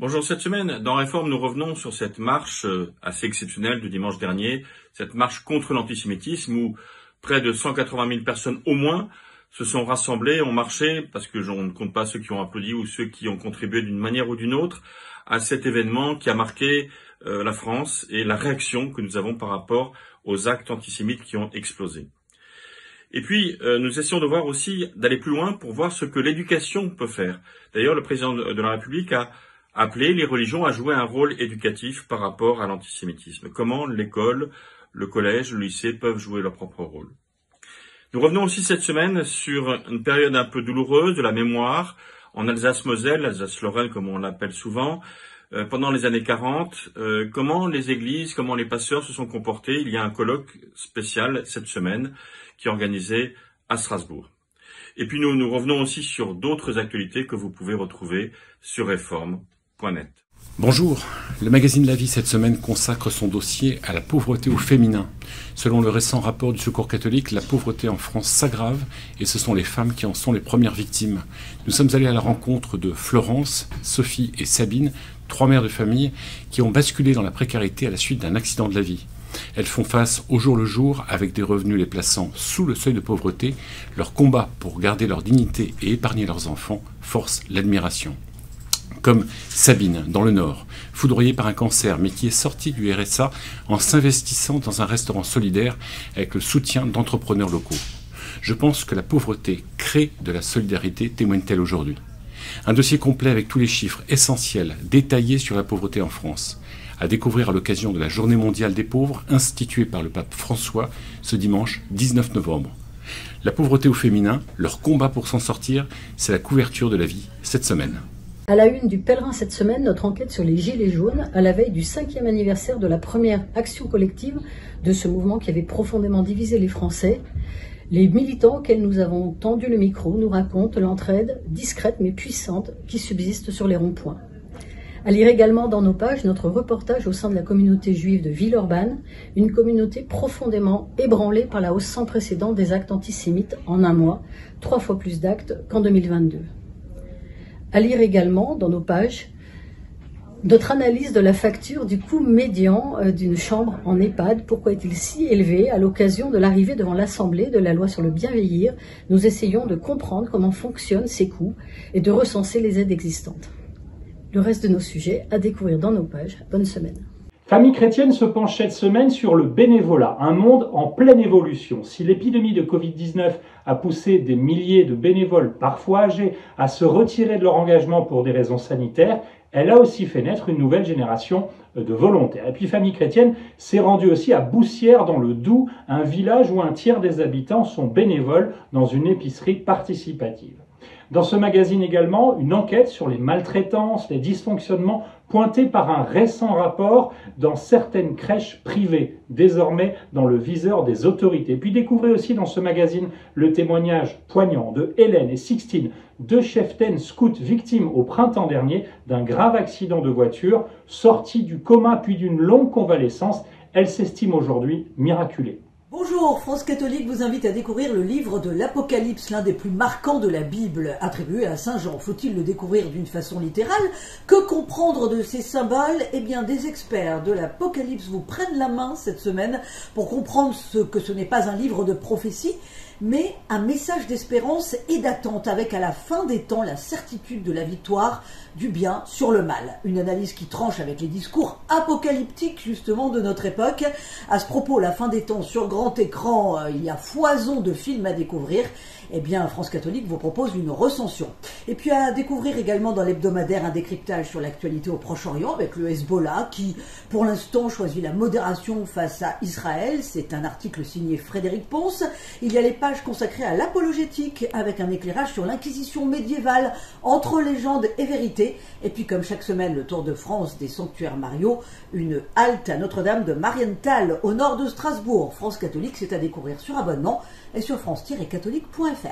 Bonjour, cette semaine, dans Réforme, nous revenons sur cette marche assez exceptionnelle du dimanche dernier, cette marche contre l'antisémitisme où près de 180 000 personnes au moins se sont rassemblées, ont marché, parce que on ne compte pas ceux qui ont applaudi ou ceux qui ont contribué d'une manière ou d'une autre à cet événement qui a marqué la France et la réaction que nous avons par rapport aux actes antisémites qui ont explosé. Et puis, nous essayons de voir aussi, d'aller plus loin pour voir ce que l'éducation peut faire. D'ailleurs, le président de la République a appelé les religions à jouer un rôle éducatif par rapport à l'antisémitisme. Comment l'école, le collège, le lycée peuvent jouer leur propre rôle. Nous revenons aussi cette semaine sur une période un peu douloureuse de la mémoire en Alsace-Moselle, Alsace-Lorraine comme on l'appelle souvent, pendant les années 40, comment les églises, comment les pasteurs se sont comportés. Il y a un colloque spécial cette semaine qui est organisé à Strasbourg. Et puis nous revenons aussi sur d'autres actualités que vous pouvez retrouver sur Réforme.net. Bonjour, le magazine La Vie cette semaine consacre son dossier à la pauvreté au féminin. Selon le récent rapport du Secours catholique, la pauvreté en France s'aggrave et ce sont les femmes qui en sont les premières victimes. Nous sommes allés à la rencontre de Florence, Sophie et Sabine, 3 mères de famille qui ont basculé dans la précarité à la suite d'un accident de la vie. Elles font face au jour le jour avec des revenus les plaçant sous le seuil de pauvreté. Leur combat pour garder leur dignité et épargner leurs enfants force l'admiration. Comme Sabine, dans le Nord, foudroyée par un cancer, mais qui est sortie du RSA en s'investissant dans un restaurant solidaire avec le soutien d'entrepreneurs locaux. Je pense que la pauvreté crée de la solidarité, témoigne-t-elle aujourd'hui. Un dossier complet avec tous les chiffres essentiels, détaillés sur la pauvreté en France, à découvrir à l'occasion de la Journée mondiale des pauvres, instituée par le pape François ce dimanche 19 novembre. La pauvreté au féminin, leur combat pour s'en sortir, c'est la couverture de La Vie cette semaine. À la une du Pèlerin cette semaine, notre enquête sur les Gilets jaunes, à la veille du 5e anniversaire de la première action collective de ce mouvement qui avait profondément divisé les Français. Les militants auxquels nous avons tendu le micro nous racontent l'entraide discrète mais puissante qui subsiste sur les ronds-points. À lire également dans nos pages notre reportage au sein de la communauté juive de Villeurbanne, une communauté profondément ébranlée par la hausse sans précédent des actes antisémites en un mois, 3 fois plus d'actes qu'en 2022. À lire également dans nos pages notre analyse de la facture du coût médian d'une chambre en EHPAD. Pourquoi est-il si élevé? À l'occasion de l'arrivée devant l'Assemblée de la loi sur le bien vieillir, nous essayons de comprendre comment fonctionnent ces coûts et de recenser les aides existantes. Le reste de nos sujets à découvrir dans nos pages. Bonne semaine. Famille chrétienne se penche cette semaine sur le bénévolat, un monde en pleine évolution. Si l'épidémie de Covid-19 a poussé des milliers de bénévoles, parfois âgés, à se retirer de leur engagement pour des raisons sanitaires, elle a aussi fait naître une nouvelle génération de volontaires. Et puis Famille chrétienne s'est rendue aussi à Boussières dans le Doubs, un village où un tiers des habitants sont bénévoles dans une épicerie participative. Dans ce magazine également, une enquête sur les maltraitances, les dysfonctionnements pointés par un récent rapport dans certaines crèches privées, désormais dans le viseur des autorités. Puis découvrez aussi dans ce magazine le témoignage poignant de Hélène et Sixtine, 2 cheftaines scouts victimes au printemps dernier d'un grave accident de voiture, sorties du coma puis d'une longue convalescence. Elles s'estiment aujourd'hui miraculées. Bonjour, France catholique vous invite à découvrir le livre de l'Apocalypse, l'un des plus marquants de la Bible, attribué à Saint Jean. Faut-il le découvrir d'une façon littérale? Que comprendre de ces symboles? Eh bien, des experts de l'Apocalypse vous prennent la main cette semaine pour comprendre que ce n'est pas un livre de prophétie, mais un message d'espérance et d'attente, avec à la fin des temps la certitude de la victoire du bien sur le mal. Une analyse qui tranche avec les discours apocalyptiques justement de notre époque. À ce propos, la fin des temps sur grand écran, il y a foison de films à découvrir. Eh bien, France catholique vous propose une recension. Et puis à découvrir également dans l'hebdomadaire un décryptage sur l'actualité au Proche-Orient avec le Hezbollah qui, pour l'instant, choisit la modération face à Israël. C'est un article signé Frédéric Ponce. Il y a les pages consacrées à l'apologétique avec un éclairage sur l'inquisition médiévale entre légende et vérité. Et puis, comme chaque semaine, le Tour de France des sanctuaires Mario, une halte à Notre-Dame de Marienthal au nord de Strasbourg. France catholique, c'est à découvrir sur abonnement et sur france-catholique.fr.